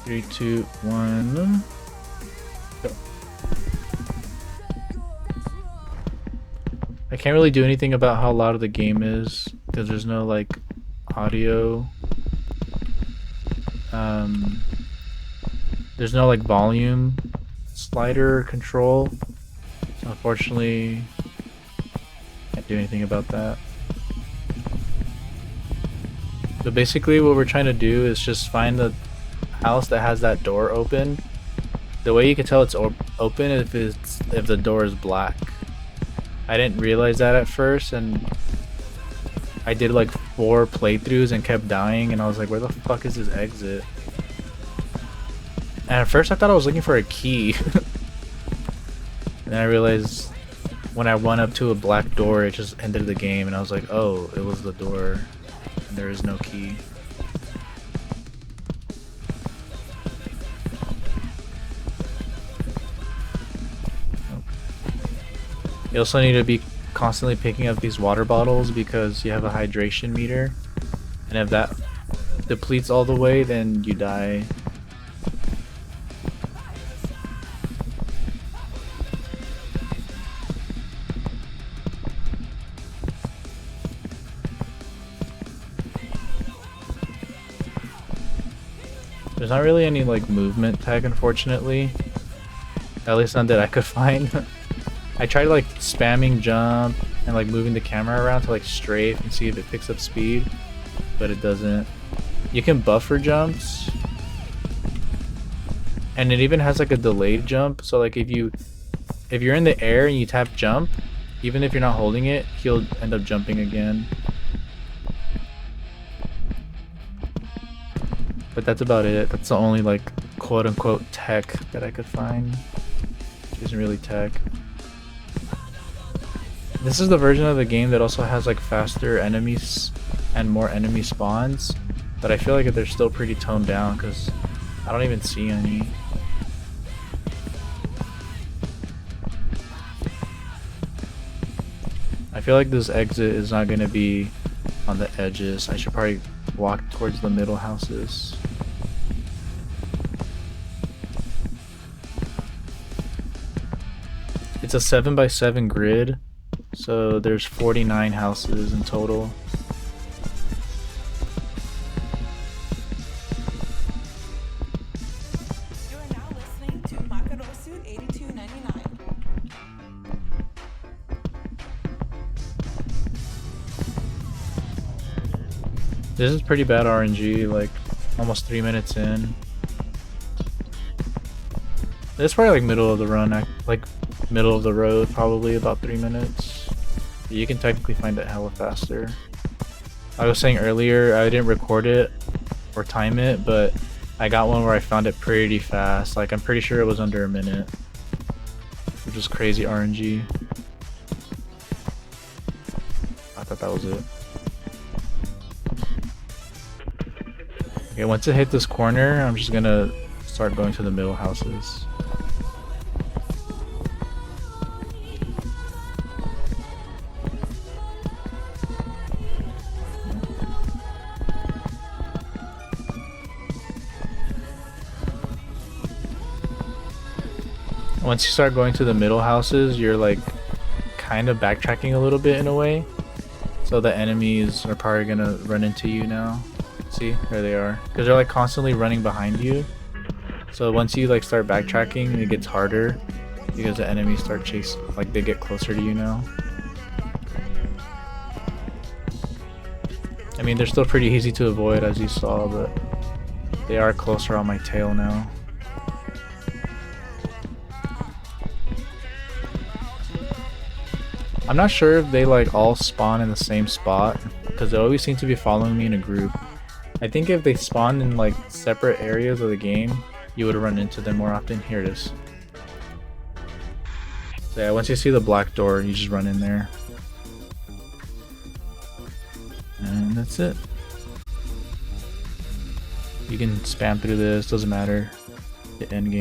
3, 2, 1. Go. I can't really do anything about how loud the game is because there's no like audio. There's no like volume slider control. So unfortunately, can't do anything about that. So basically what we're trying to do is just find the house that has that door open. The way you can tell it's open if the door is black. I didn't realize that at first, and I did like 4 playthroughs and kept dying, and I was like, where the fuck is this exit? And at first I thought I was looking for a key. And then I realized when I went up to a black door, it just ended the game, and I was like, oh, it was the door, and there is no key. You also need to be constantly picking up these water bottles because you have a hydration meter, and if that depletes all the way, then you die. There's not really any like movement tech, unfortunately. At least none that I could find. I tried like spamming jump and like moving the camera around to like strafe and see if it picks up speed, but it doesn't. You can buffer jumps, and it even has like a delayed jump. So like if you're in the air and you tap jump, even if you're not holding it, he'll end up jumping again. But that's about it. That's the only like quote unquote tech that I could find. Which isn't really tech. This is the version of the game that also has like faster enemies and more enemy spawns, but I feel like they're still pretty toned down because I don't even see any. I feel like this exit is not going to be on the edges. I should probably walk towards the middle houses. It's a 7x7 grid. So there's 49 houses in total. You are now listening to Makarosu 8299. This is pretty bad RNG, like almost 3 minutes in. It's probably like middle of the run, like middle of the road, probably about 3 minutes. You can technically find it hella faster. I was saying earlier I didn't record it or time it, but I got one where I found it pretty fast. Like I'm pretty sure it was under a minute, which is crazy RNG. I thought that was it. Okay, once it hit this corner, I'm just gonna start going to the middle houses. Once you start going to the middle houses, you're like kind of backtracking a little bit in a way. So the enemies are probably gonna run into you now. See, there they are. Because they're like constantly running behind you. So once you like start backtracking, it gets harder because the enemies start chasing, like they get closer to you now. I mean, they're still pretty easy to avoid as you saw, but they are closer on my tail now. I'm not sure if they like all spawn in the same spot because they always seem to be following me in a group. I think if they spawned in like separate areas of the game, you would run into them more often. Here it is. So yeah, once you see the black door, you just run in there. And that's it. You can spam through this, doesn't matter. Hit end game.